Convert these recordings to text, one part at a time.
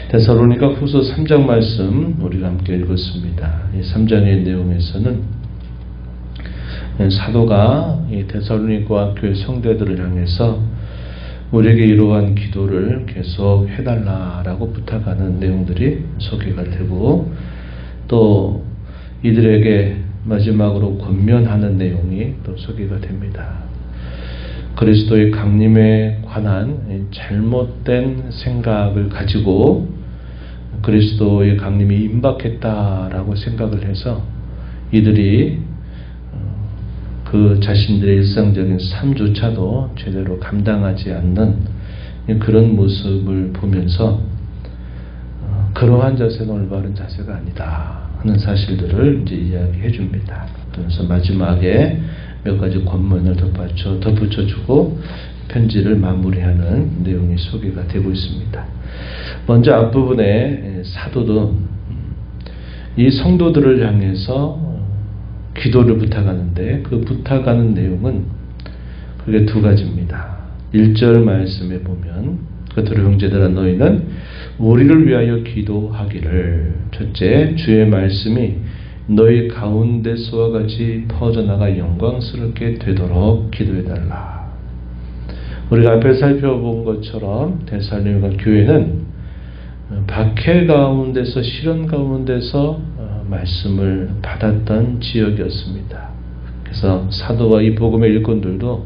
데살로니가 후서 3장 말씀 우리가 함께 읽었습니다. 이 3장의 내용에서는 사도가 이 데살로니가 교회 성도들을 향해서 우리에게 이러한 기도를 계속 해달라라고 부탁하는 내용들이 소개가 되고, 또 이들에게 마지막으로 권면하는 내용이 또 소개가 됩니다. 그리스도의 강림에 관한 잘못된 생각을 가지고 그리스도의 강림이 임박했다라고 생각을 해서 이들이 그 자신들의 일상적인 삶조차도 제대로 감당하지 않는 그런 모습을 보면서 그러한 자세는 올바른 자세가 아니다 하는 사실들을 이제 이야기해 줍니다. 그래서 마지막에 몇 가지 권면을 덧붙여주고 편지를 마무리하는 내용이 소개가 되고 있습니다. 먼저 앞부분에 사도도 이 성도들을 향해서 기도를 부탁하는데, 그 부탁하는 내용은 그게 두 가지입니다. 1절 말씀에 보면 그들의 형제들아 너희는 우리를 위하여 기도하기를, 첫째 주의 말씀이 너희 가운데서와 같이 퍼져나가 영광스럽게 되도록 기도해달라. 우리가 앞에 살펴본 것처럼 데살로니가 교회는 박해 가운데서, 시련 가운데서 말씀을 받았던 지역이었습니다. 그래서 사도와 이 복음의 일꾼들도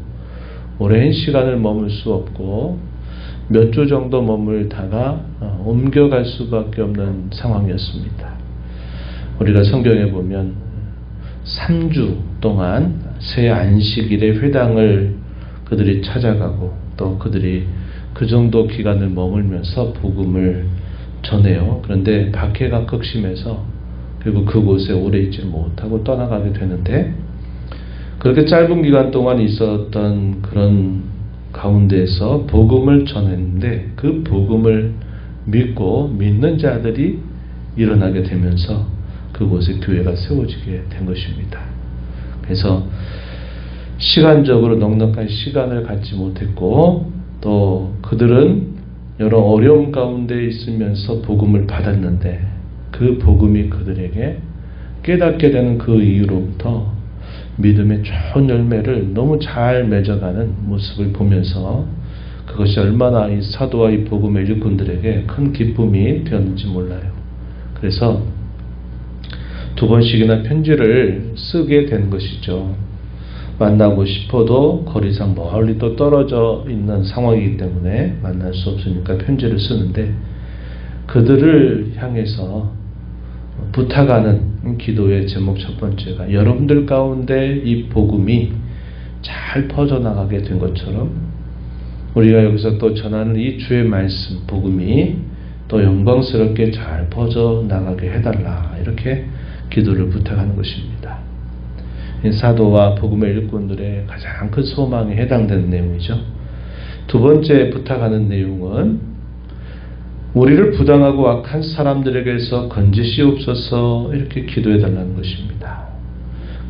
오랜 시간을 머물 수 없고 몇 주 정도 머물다가 옮겨갈 수밖에 없는 상황이었습니다. 우리가 성경에 보면 3주 동안 새 안식일의 회당을 그들이 찾아가고, 또 그들이 그 정도 기간을 머물면서 복음을 전해요. 그런데 박해가 극심해서 그리고 그곳에 오래 있지 못하고 떠나가게 되는데, 그렇게 짧은 기간 동안 있었던 그런 가운데에서 복음을 전했는데 그 복음을 믿는 자들이 일어나게 되면서 그곳에 교회가 세워지게 된 것입니다. 그래서 시간적으로 넉넉한 시간을 갖지 못했고, 또 그들은 여러 어려움 가운데 있으면서 복음을 받았는데 그 복음이 그들에게 깨닫게 되는 그 이후로부터 믿음의 좋은 열매를 너무 잘 맺어가는 모습을 보면서 그것이 얼마나 이 사도와 이 복음의 일꾼들에게 큰 기쁨이 되었는지 몰라요. 그래서 두 번씩이나 편지를 쓰게 된 것이죠. 만나고 싶어도 거리상 멀리 또 떨어져 있는 상황이기 때문에 만날 수 없으니까 편지를 쓰는데, 그들을 향해서 부탁하는 기도의 제목 첫 번째가 여러분들 가운데 이 복음이 잘 퍼져나가게 된 것처럼 우리가 여기서 또 전하는 이 주의 말씀 복음이 또 영광스럽게 잘 퍼져나가게 해달라, 이렇게 기도를 부탁하는 것입니다. 사도와 복음의 일꾼들의 가장 큰 소망에 해당되는 내용이죠. 두 번째 부탁하는 내용은 우리를 부당하고 악한 사람들에게서 건지시옵소서, 이렇게 기도해달라는 것입니다.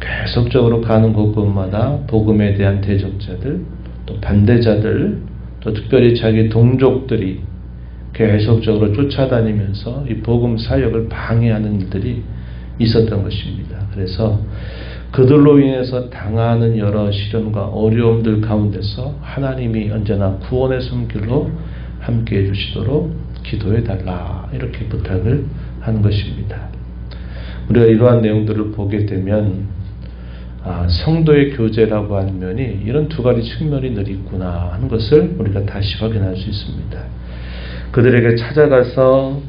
계속적으로 가는 곳곳마다 복음에 대한 대적자들, 또 반대자들, 또 특별히 자기 동족들이 계속적으로 쫓아다니면서 이 복음 사역을 방해하는 일들이 있었던 것입니다. 그래서 그들로 인해서 당하는 여러 시련과 어려움들 가운데서 하나님이 언제나 구원의 손길로 함께해 주시도록 기도해달라, 이렇게 부탁을 하는 것입니다. 우리가 이러한 내용들을 보게 되면 성도의 교제라고 하는 면이 이런 두 가지 측면이 늘 있구나 하는 것을 우리가 다시 확인할 수 있습니다. 그들에게 찾아가서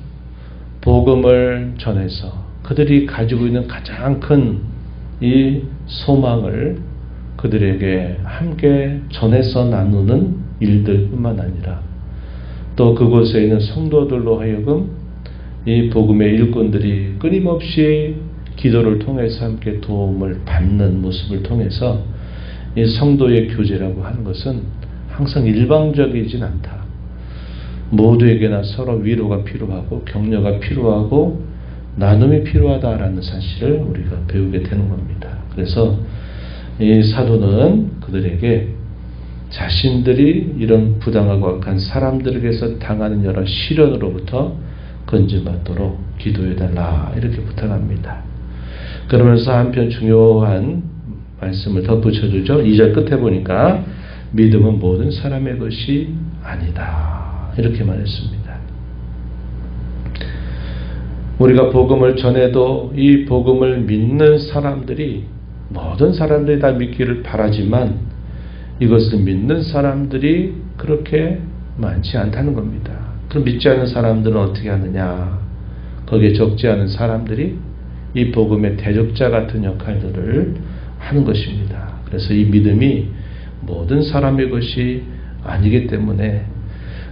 복음을 전해서 그들이 가지고 있는 가장 큰 이 소망을 그들에게 함께 전해서 나누는 일들뿐만 아니라 또 그곳에 있는 성도들로 하여금 이 복음의 일꾼들이 끊임없이 기도를 통해서 함께 도움을 받는 모습을 통해서 이 성도의 교제라고 하는 것은 항상 일방적이진 않다. 모두에게나 서로 위로가 필요하고 격려가 필요하고 나눔이 필요하다라는 사실을 우리가 배우게 되는 겁니다. 그래서 이 사도는 그들에게 자신들이 이런 부당하고 악한 사람들에게서 당하는 여러 시련으로부터 건져받도록 기도해달라 이렇게 부탁합니다. 그러면서 한편 중요한 말씀을 덧붙여주죠. 2절 끝에 보니까 믿음은 모든 사람의 것이 아니다 이렇게 말했습니다. 우리가 복음을 전해도 이 복음을 믿는 사람들이 모든 사람들이 다 믿기를 바라지만 이것을 믿는 사람들이 그렇게 많지 않다는 겁니다. 그럼 믿지 않는 사람들은 어떻게 하느냐? 거기에 적지 않은 사람들이 이 복음의 대적자 같은 역할들을 하는 것입니다. 그래서 이 믿음이 모든 사람의 것이 아니기 때문에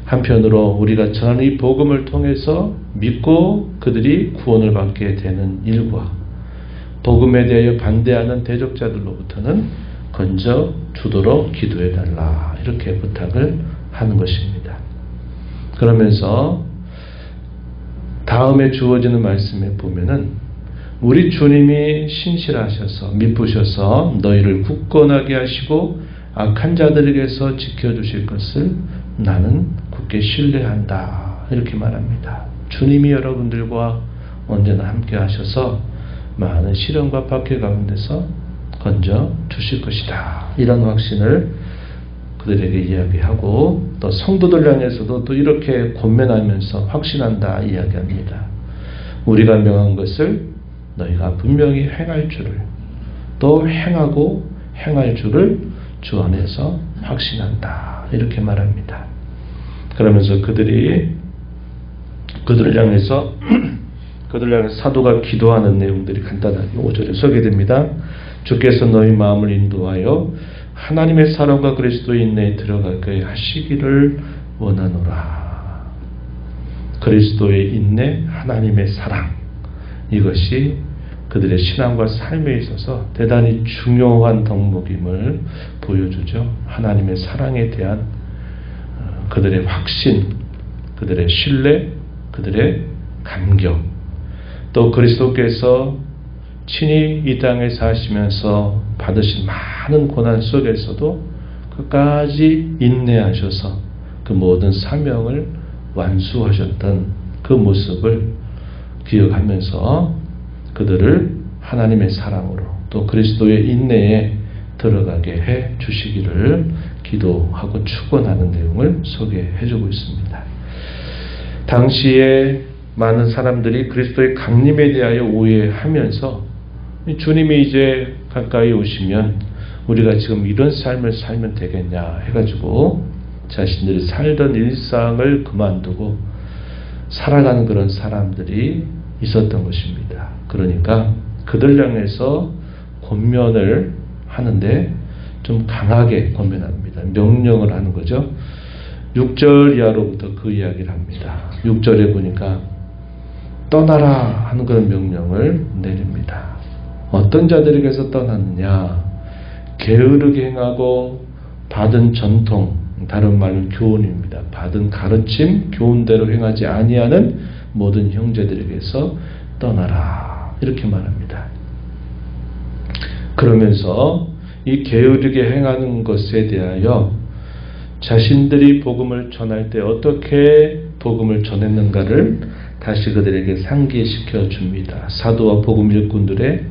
한편으로 우리가 전하는 이 복음을 통해서 믿고 그들이 구원을 받게 되는 일과 복음에 대하여 반대하는 대적자들로부터는 건져 주도록 기도해달라 이렇게 부탁을 하는 것입니다. 그러면서 다음에 주어지는 말씀에 보면은 우리 주님이 신실하셔서 미쁘셔서 너희를 굳건하게 하시고 악한 자들에게서 지켜주실 것을 나는 굳게 신뢰한다 이렇게 말합니다. 주님이 여러분들과 언제나 함께 하셔서 많은 시련과 박해 가운데서 건져 주실 것이다 이런 확신을 그들에게 이야기하고 또 성도들 향해서도 또 이렇게 권면하면서 확신한다 이야기합니다. 우리가 명한 것을 너희가 분명히 행할 줄을 또 행하고 행할 줄을 주 안에서 확신한다 이렇게 말합니다. 그러면서 그들을 향해서 사도가 기도하는 내용들이 간단하게 5절에 소개됩니다. 주께서 너희 마음을 인도하여 하나님의 사랑과 그리스도의 인내에 들어가게 하시기를 원하노라. 그리스도의 인내, 하나님의 사랑 이것이 그들의 신앙과 삶에 있어서 대단히 중요한 덕목임을 보여주죠. 하나님의 사랑에 대한 그들의 확신, 그들의 신뢰, 그들의 감격, 또 그리스도께서 친히 이 땅에 사시면서 받으신 많은 고난 속에서도 끝까지 인내하셔서 그 모든 사명을 완수하셨던 그 모습을 기억하면서 그들을 하나님의 사랑으로 또 그리스도의 인내에 들어가게 해 주시기를 기도하고 축원하는 내용을 소개해 주고 있습니다. 당시에 많은 사람들이 그리스도의 강림에 대하여 오해하면서 주님이 이제 가까이 오시면 우리가 지금 이런 삶을 살면 되겠냐 해가지고 자신들이 살던 일상을 그만두고 살아가는 그런 사람들이 있었던 것입니다. 그러니까 그들 향해서 권면을 하는데 좀 강하게 권면합니다. 명령을 하는 거죠. 6절 이하로부터 그 이야기를 합니다. 6절에 보니까 떠나라 하는 그런 명령을 내립니다. 어떤 자들에게서 떠났느냐? 게으르게 행하고 받은 전통, 다른 말은 교훈입니다. 받은 가르침, 교훈대로 행하지 아니하는 모든 형제들에게서 떠나라 이렇게 말합니다. 그러면서 이 게으르게 행하는 것에 대하여 자신들이 복음을 전할 때 어떻게 복음을 전했는가를 다시 그들에게 상기시켜 줍니다. 사도와 복음 일꾼들의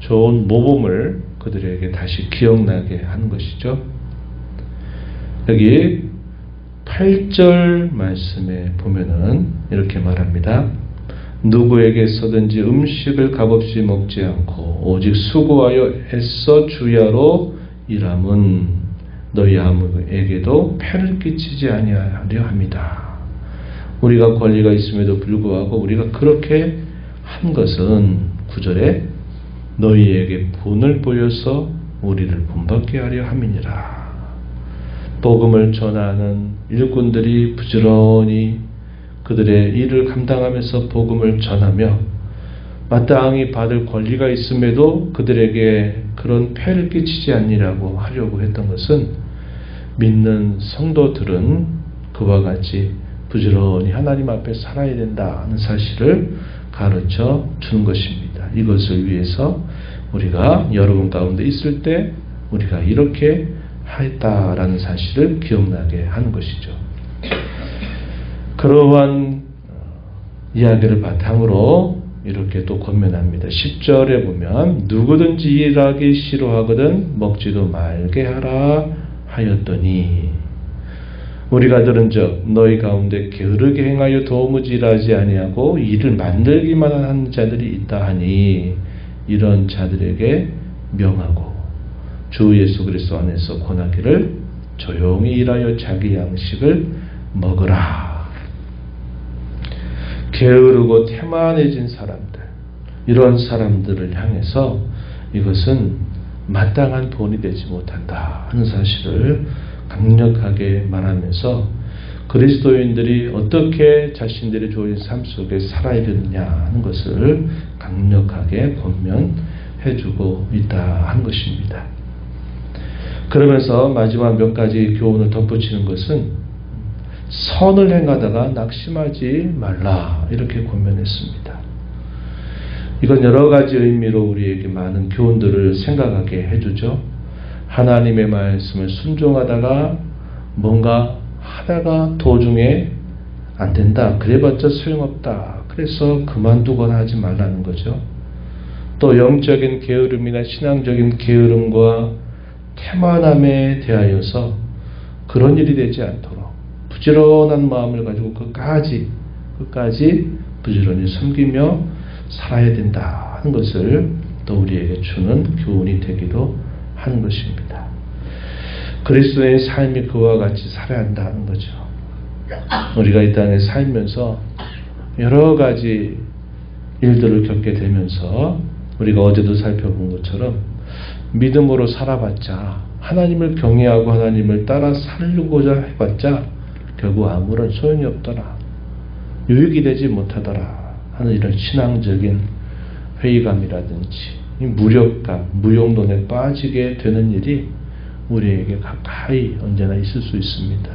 좋은 모범을 그들에게 다시 기억나게 하는 것이죠. 여기 8절 말씀에 보면은 이렇게 말합니다. 누구에게서든지 음식을 값없이 먹지 않고 오직 수고하여 애써 주야로 일함은 너희 아무에게도 폐를 끼치지 아니하려 합니다. 우리가 권리가 있음에도 불구하고 우리가 그렇게 한 것은 9절에 너희에게 본을 보여서 우리를 본받게 하려 함이니라. 복음을 전하는 일꾼들이 부지런히 그들의 일을 감당하면서 복음을 전하며 마땅히 받을 권리가 있음에도 그들에게 그런 폐를 끼치지 않으려고 하려고 했던 것은 믿는 성도들은 그와 같이 부지런히 하나님 앞에 살아야 된다는 사실을 가르쳐 주는 것입니다. 이것을 위해서 우리가 여러분 가운데 있을 때 우리가 이렇게 했다라는 사실을 기억나게 하는 것이죠. 그러한 이야기를 바탕으로 이렇게 또 권면합니다. 10절에 보면 누구든지 일하기 싫어하거든 먹지도 말게 하라 하였더니 우리가 들은즉 너희 가운데 게으르게 행하여 도무지 일하지 아니하고 일을 만들기만 하는 자들이 있다 하니 이런 자들에게 명하고 주 예수 그리스도 안에서 권하기를 조용히 일하여 자기 양식을 먹으라. 게으르고 태만해진 사람들, 이런 사람들을 향해서 이것은 마땅한 돈이 되지 못한다 하는 사실을 강력하게 말하면서 그리스도인들이 어떻게 자신들의 주어진 삶 속에 살아야 되느냐 하는 것을 강력하게 권면해주고 있다 하는 것입니다. 그러면서 마지막 몇 가지 교훈을 덧붙이는 것은 선을 행하다가 낙심하지 말라 이렇게 권면했습니다. 이건 여러 가지 의미로 우리에게 많은 교훈들을 생각하게 해주죠. 하나님의 말씀을 순종하다가 뭔가 하다가 도중에 안 된다. 그래봤자 소용없다. 그래서 그만두거나 하지 말라는 거죠. 또 영적인 게으름이나 신앙적인 게으름과 태만함에 대하여서 그런 일이 되지 않도록 부지런한 마음을 가지고 끝까지 부지런히 섬기며 살아야 된다 하는 것을 또 우리에게 주는 교훈이 되기도 하는 것입니다. 그리스도의 삶이 그와 같이 살아야 한다는 거죠. 우리가 이 땅에 살면서 여러 가지 일들을 겪게 되면서 우리가 어제도 살펴본 것처럼 믿음으로 살아봤자 하나님을 경외하고 하나님을 따라 살고자 해봤자 결국 아무런 소용이 없더라. 유익이 되지 못하더라 하는 이런 신앙적인 회의감이라든지 무력감, 무용론에 빠지게 되는 일이 우리에게 가까이 언제나 있을 수 있습니다.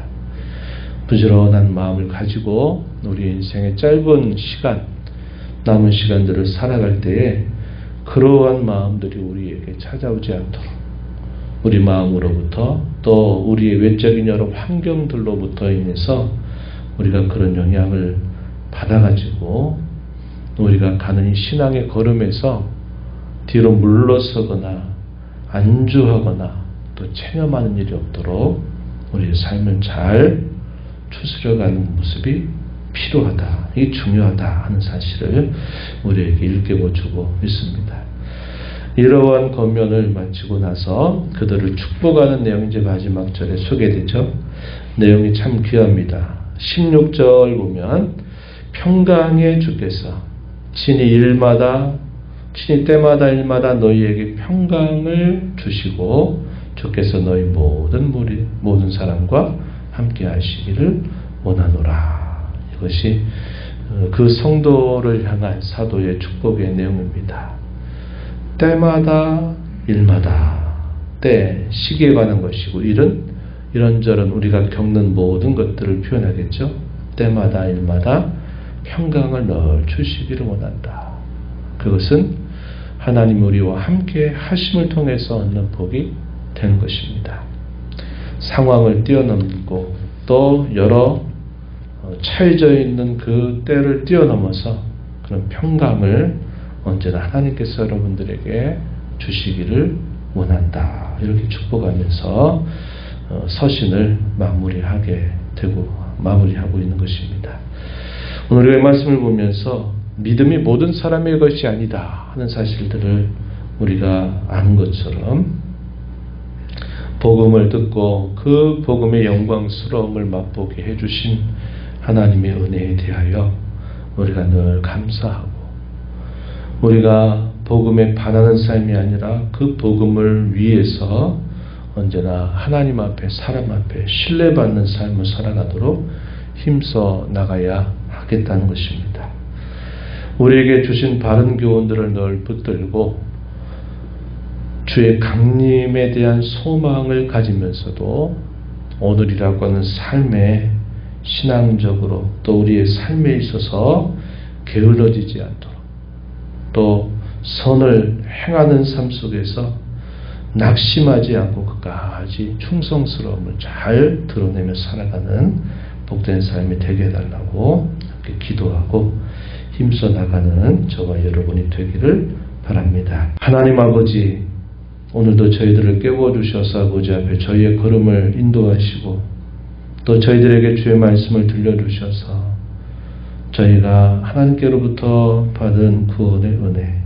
부지런한 마음을 가지고 우리 인생의 짧은 시간, 남은 시간들을 살아갈 때에 그러한 마음들이 우리에게 찾아오지 않도록 우리 마음으로부터 또 우리의 외적인 여러 환경들로부터 인해서 우리가 그런 영향을 받아가지고 우리가 가는 이 신앙의 걸음에서 뒤로 물러서거나 안주하거나 또 체념하는 일이 없도록 우리의 삶을 잘 추스려가는 모습이 필요하다. 이게 중요하다 하는 사실을 우리에게 일깨워주고 있습니다. 이러한 권면을 마치고 나서 그들을 축복하는 내용이 이제 마지막 절에 소개되죠. 내용이 참 귀합니다. 16절 보면 평강의 주께서 친히 때마다 일마다 너희에게 평강을 주시고 주께서 너희 모든 사람과 함께 하시기를 원하노라. 이것이 그 성도를 향한 사도의 축복의 내용입니다. 때마다 일마다 때 시기에 관한 것이고 일은 이런저런 우리가 겪는 모든 것들을 표현하겠죠. 때마다 일마다 평강을 늘 주시기를 원한다. 그것은 하나님 우리와 함께 하심을 통해서 얻는 복이 되는 것입니다. 상황을 뛰어넘고 또 여러 차해져 있는 그 때를 뛰어넘어서 그런 평강을 언제나 하나님께서 여러분들에게 주시기를 원한다. 이렇게 축복하면서 서신을 마무리하고 있는 것입니다. 오늘 이 말씀을 보면서 믿음이 모든 사람의 것이 아니다 하는 사실들을 우리가 아는 것처럼 복음을 듣고 그 복음의 영광스러움을 맛보게 해주신 하나님의 은혜에 대하여 우리가 늘 감사하고 우리가 복음에 반하는 삶이 아니라 그 복음을 위해서 언제나 하나님 앞에 사람 앞에 신뢰받는 삶을 살아가도록 힘써 나가야 하겠다는 것입니다. 우리에게 주신 바른 교훈들을 늘 붙들고 주의 강림에 대한 소망을 가지면서도 오늘이라고 하는 삶에 신앙적으로 또 우리의 삶에 있어서 게을러지지 않도록 또 선을 행하는 삶 속에서 낙심하지 않고 끝까지 충성스러움을 잘 드러내며 살아가는 복된 삶이 되게 해달라고 이렇게 기도하고 힘써 나가는 저와 여러분이 되기를 바랍니다. 하나님 아버지, 오늘도 저희들을 깨워주셔서 아버지 앞에 저희의 걸음을 인도하시고 또 저희들에게 주의 말씀을 들려주셔서 저희가 하나님께로부터 받은 구원의 은혜,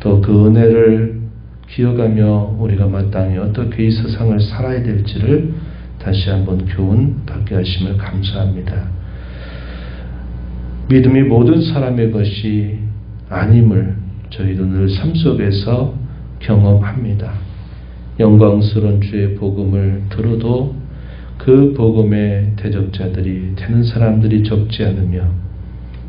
또 그 은혜를 기억하며 우리가 마땅히 어떻게 이 세상을 살아야 될지를 다시 한번 교훈 받게 하심을 감사합니다. 믿음이 모든 사람의 것이 아님을 저희도 늘 삶 속에서 경험합니다. 영광스러운 주의 복음을 들어도 그 복음의 대적자들이 되는 사람들이 적지 않으며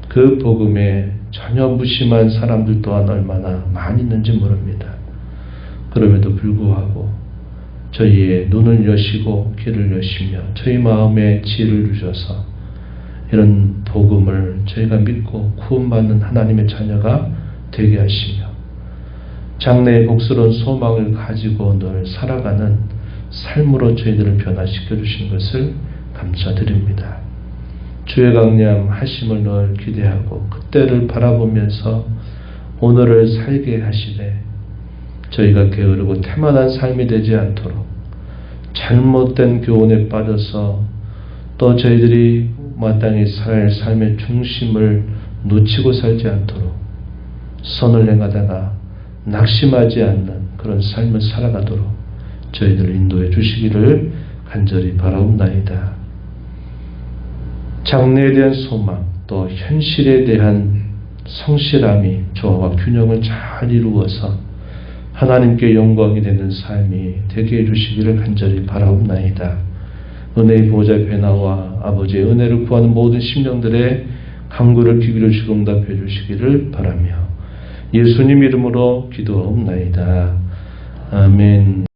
그 복음에 전혀 무심한 사람들 또한 얼마나 많이 있는지 모릅니다. 그럼에도 불구하고 저희의 눈을 여시고 귀를 여시며 저희 마음에 지혜를 주셔서 이런 복음을 저희가 믿고 구원받는 하나님의 자녀가 되게 하시며 장래의 복스러운 소망을 가지고 늘 살아가는 삶으로 저희들을 변화시켜 주신 것을 감사드립니다. 주의 강림 하심을 늘 기대하고 그때를 바라보면서 오늘을 살게 하시되 저희가 게으르고 태만한 삶이 되지 않도록 잘못된 교훈에 빠져서 또 저희들이 마땅히 살 삶의 중심을 놓치고 살지 않도록 선을 행하다가 낙심하지 않는 그런 삶을 살아가도록 저희들을 인도해 주시기를 간절히 바라옵나이다. 장래에 대한 소망 또 현실에 대한 성실함이 조화와 균형을 잘 이루어서 하나님께 영광이 되는 삶이 되게 해주시기를 간절히 바라옵나이다. 은혜의 보좌 앞에 나와 아버지의 은혜를 구하는 모든 심령들의 간구를 귀 기울여 주시고 응답해 주시기를 바라며 예수님 이름으로 기도하옵나이다. 아멘.